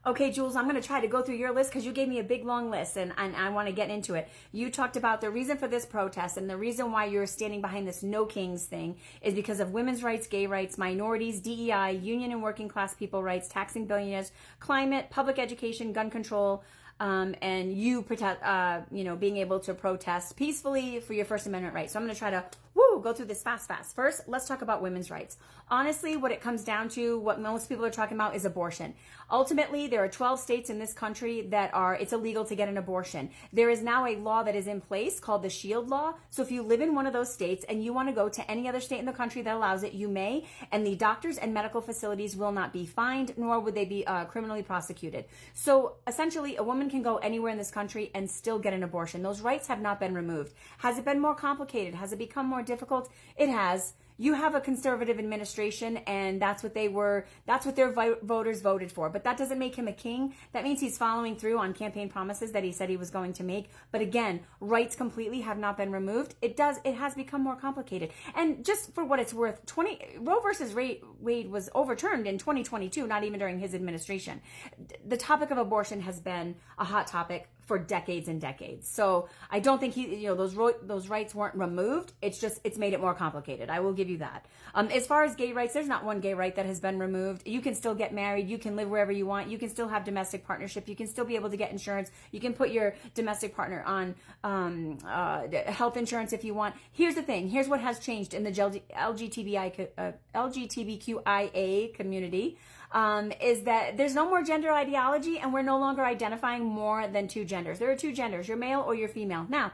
Okay, Jules, I'm going to try to go through your list because you gave me a big long list and I want to get into it. You talked about the reason for this protest, and the reason why you're standing behind this No Kings thing is because of women's rights, gay rights, minorities, DEI, union and working class people rights, taxing billionaires, climate, public education, gun control, and you protect, being able to protest peacefully for your First Amendment rights. So I'm going to try to go through this fast. First, let's talk about women's rights. Honestly, what it comes down to, what most people are talking about, is abortion. Ultimately, there are 12 states in this country that it's illegal to get an abortion. There is now a law that is in place called the SHIELD law. So if you live in one of those states and you want to go to any other state in the country that allows it, you may, and the doctors and medical facilities will not be fined, nor would they be criminally prosecuted. So essentially, a woman can go anywhere in this country and still get an abortion. Those rights have not been removed. Has it been more complicated? Has it become more difficult? It has. You have a conservative administration, and that's what their voters voted for. But that doesn't make him a king. That means he's following through on campaign promises that he said he was going to make. But again, rights completely have not been removed. It has become more complicated. And just for what it's worth, Roe versus Wade was overturned in 2022, not even during his administration. The topic of abortion has been a hot topic for decades and decades. So I don't think those rights weren't removed. It's made it more complicated. I will give you that. As far as gay rights, there's not one gay right that has been removed. You can still get married. You can live wherever you want. You can still have domestic partnership. You can still be able to get insurance. You can put your domestic partner on health insurance if you want. Here's the thing. Here's what has changed in the LGBTQIA community. Is that there's no more gender ideology, and we're no longer identifying more than two genders. There are two genders, you're male or you're female. Now,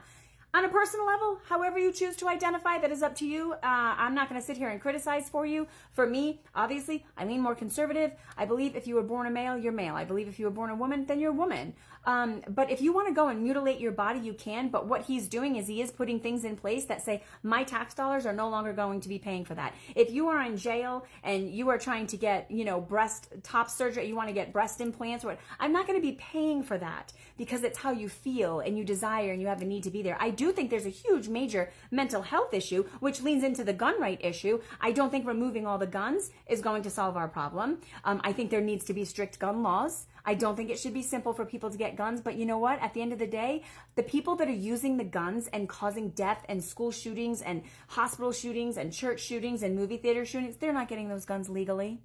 on a personal level, however you choose to identify, that is up to you. I'm not going to sit here and criticize for you. For me, obviously, I lean more conservative. I believe if you were born a male, you're male. I believe if you were born a woman, then you're a woman. But if you want to go and mutilate your body, you can. But what he's doing is he is putting things in place that say my tax dollars are no longer going to be paying for that. If you are in jail and you are trying to get, breast top surgery, you want to get breast implants, I'm not going to be paying for that because it's how you feel and you desire and you have a need to be there. I do think there's a huge major mental health issue, which leans into the gun right issue. I don't think removing all the guns is going to solve our problem. I think there needs to be strict gun laws. I don't think it should be simple for people to get guns, but you know what? At the end of the day, the people that are using the guns and causing death and school shootings and hospital shootings and church shootings and movie theater shootings, they're not getting those guns legally.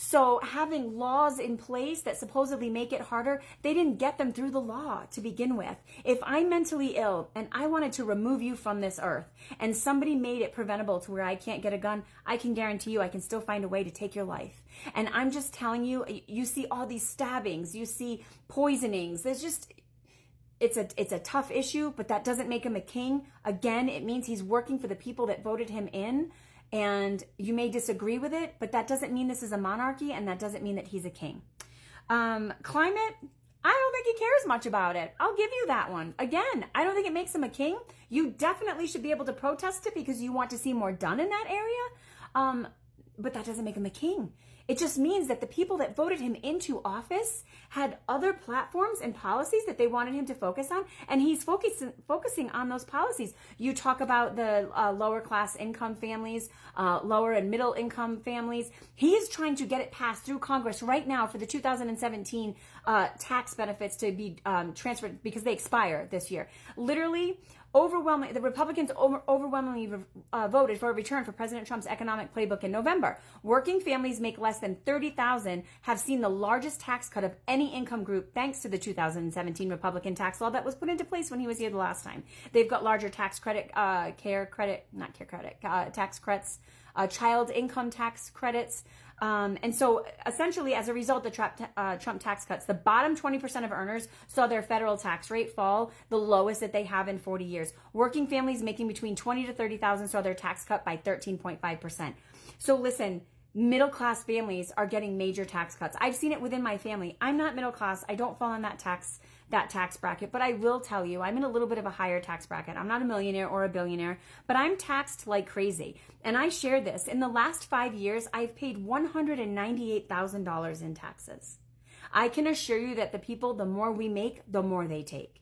So having laws in place that supposedly make it harder, they didn't get them through the law to begin with. If I'm mentally ill and I wanted to remove you from this earth and somebody made it preventable to where I can't get a gun, I can guarantee you I can still find a way to take your life. And I'm just telling you, you see all these stabbings, you see poisonings. It's a tough issue, but that doesn't make him a king. Again, it means he's working for the people that voted him in. And you may disagree with it, but that doesn't mean this is a monarchy, and that doesn't mean that he's a king. Climate, I don't think he cares much about it. I'll give you that one. Again, I don't think it makes him a king. You definitely should be able to protest it because you want to see more done in that area. But that doesn't make him a king. It just means that the people that voted him into office had other platforms and policies that they wanted him to focus on, and he's focusing on those policies. You talk about the lower class income families, lower and middle income families. He is trying to get it passed through Congress right now for the 2017 tax benefits to be transferred because they expire this year. Literally, the Republicans overwhelmingly voted for a return for President Trump's economic playbook in November. Working families make less than $30,000 have seen the largest tax cut of any income group thanks to the 2017 Republican tax law that was put into place when he was here the last time. They've got larger tax credit, tax credits, child income tax credits. And so essentially, as a result of the Trump tax cuts, the bottom 20% of earners saw their federal tax rate fall, the lowest that they have in 40 years. Working families making between $20,000 to $30,000 saw their tax cut by 13.5%. So listen, middle class families are getting major tax cuts. I've seen it within my family. I'm not middle class. I don't fall in that tax bracket, but I will tell you, I'm in a little bit of a higher tax bracket. I'm not a millionaire or a billionaire, but I'm taxed like crazy. And I share this. In the last 5 years, I've paid $198,000 in taxes. I can assure you that the more we make, the more they take.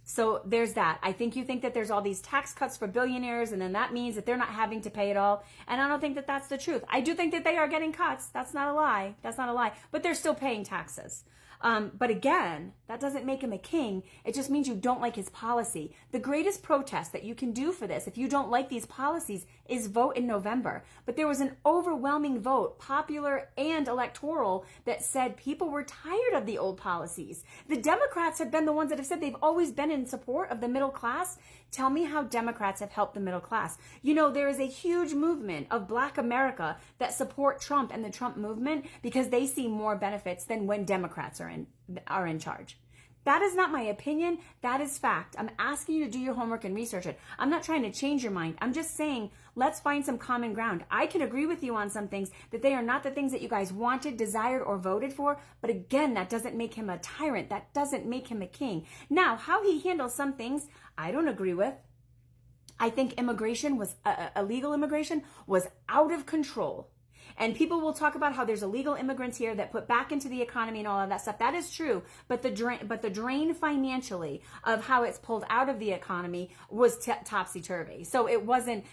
So there's that. I think you think that there's all these tax cuts for billionaires, and then that means that they're not having to pay it all. And I don't think that that's the truth. I do think that they are getting cuts. That's not a lie. That's not a lie. But they're still paying taxes. But again, that doesn't make him a king. It just means you don't like his policy. The greatest protest that you can do for this, if you don't like these policies, is vote in November. But there was an overwhelming vote, popular and electoral, that said people were tired of the old policies. The Democrats have been the ones that have said they've always been in support of the middle class. Tell me how Democrats have helped the middle class. You know, there is a huge movement of Black America that support Trump and the Trump movement because they see more benefits than when Democrats are in charge. That is not my opinion. That is fact. I'm asking you to do your homework and research it. I'm not trying to change your mind. I'm just saying, let's find some common ground. I can agree with you on some things, that they are not the things that you guys wanted, desired, or voted for. But again, that doesn't make him a tyrant. That doesn't make him a king. Now, how he handles some things, I don't agree with. I think immigration was, illegal immigration was out of control. And people will talk about how there's illegal immigrants here that put back into the economy and all of that stuff. That is true. But the drain financially of how it's pulled out of the economy was topsy-turvy. So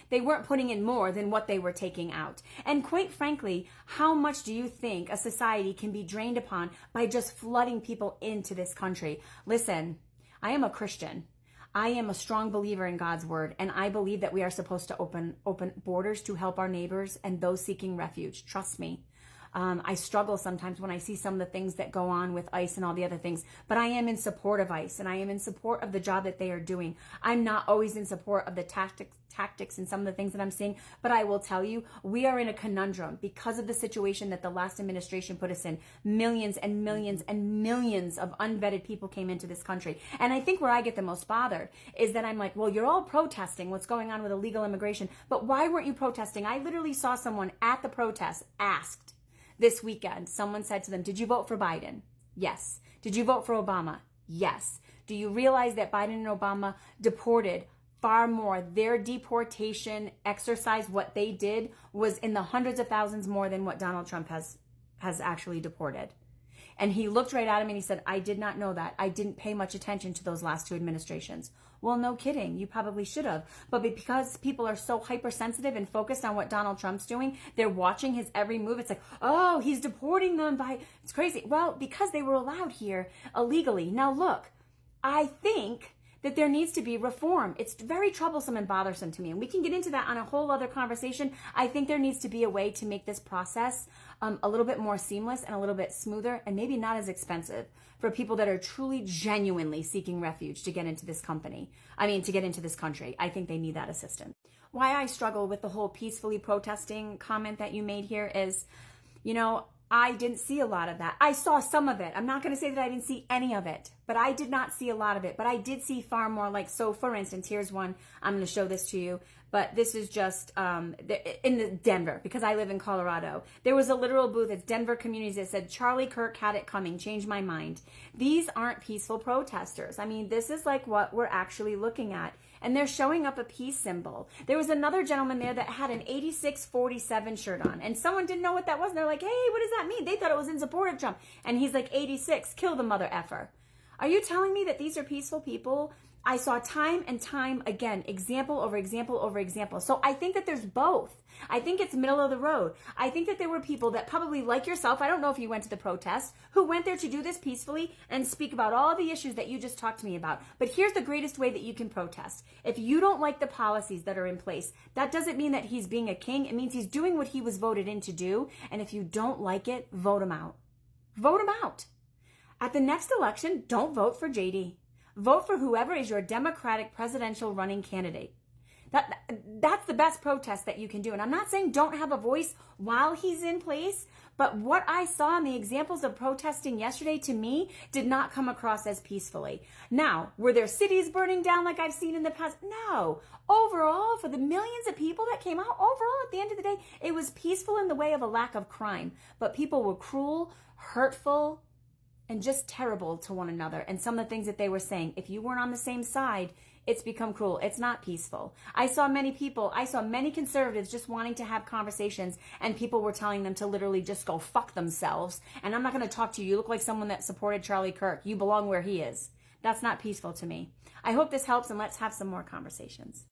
they weren't putting in more than what they were taking out. And quite frankly, how much do you think a society can be drained upon by just flooding people into this country? Listen, I am a Christian. I am a strong believer in God's word, and I believe that we are supposed to open borders to help our neighbors and those seeking refuge. Trust me. I struggle sometimes when I see some of the things that go on with ICE and all the other things, but I am in support of ICE, and I am in support of the job that they are doing. I'm not always in support of the tactics and some of the things that I'm seeing, but I will tell you, we are in a conundrum because of the situation that the last administration put us in. Millions and millions and millions of unvetted people came into this country. And I think where I get the most bothered is that I'm like, well, you're all protesting what's going on with illegal immigration, but why weren't you protesting? I literally saw someone at the protest asked this weekend, someone said to them, did you vote for Biden? Yes. Did you vote for Obama? Yes. Do you realize that Biden and Obama deported far more? Their deportation exercise, what they did, was in the hundreds of thousands more than what Donald Trump has actually deported. And he looked right at him and he said, I did not know that. I didn't pay much attention to those last two administrations. Well, no kidding. You probably should have. But because people are so hypersensitive and focused on what Donald Trump's doing, they're watching his every move. It's like, oh, he's deporting them it's crazy. Well, because they were allowed here illegally. Now, look, I think that there needs to be reform. It's very troublesome and bothersome to me. And we can get into that on a whole other conversation. I think there needs to be a way to make this process a little bit more seamless and a little bit smoother and maybe not as expensive for people that are truly, genuinely seeking refuge to get into this to get into this country. I think they need that assistance. Why I struggle with the whole peacefully protesting comment that you made here is, I didn't see a lot of that. I saw some of it. I'm not going to say that I didn't see any of it, but I did not see a lot of it. But I did see far more so for instance, here's one. I'm going to show this to you, but this is just in Denver, because I live in Colorado. There was a literal booth at Denver Communities that said, Charlie Kirk had it coming, changed my mind. These aren't peaceful protesters. I mean, this is like what we're actually looking at. And they're showing up a peace symbol. There was another gentleman there that had an 8647 shirt on. And someone didn't know what that was. And they're like, hey, what does that mean? They thought it was in support of Trump. And he's like, 86, kill the mother effer. Are you telling me that these are peaceful people? I saw time and time again, example over example over example. So I think that there's both. I think it's middle of the road. I think that there were people that probably like yourself, I don't know if you went to the protest, who went there to do this peacefully and speak about all the issues that you just talked to me about. But here's the greatest way that you can protest. If you don't like the policies that are in place, that doesn't mean that he's being a king. It means he's doing what he was voted in to do. And if you don't like it, vote him out. Vote him out. At the next election, don't vote for JD. Vote for whoever is your Democratic presidential running candidate. That's the best protest that you can do. And I'm not saying don't have a voice while he's in place, but what I saw in the examples of protesting yesterday, to me, did not come across as peacefully. Now, were there cities burning down like I've seen in the past? No. Overall, for the millions of people that came out, overall, at the end of the day, it was peaceful in the way of a lack of crime. But people were cruel, hurtful, and just terrible to one another. And some of the things that they were saying, if you weren't on the same side, it's become cruel. It's not peaceful. I saw many conservatives just wanting to have conversations, and people were telling them to literally just go fuck themselves. And I'm not going to talk to you. You look like someone that supported Charlie Kirk. You belong where he is. That's not peaceful to me. I hope this helps, and let's have some more conversations.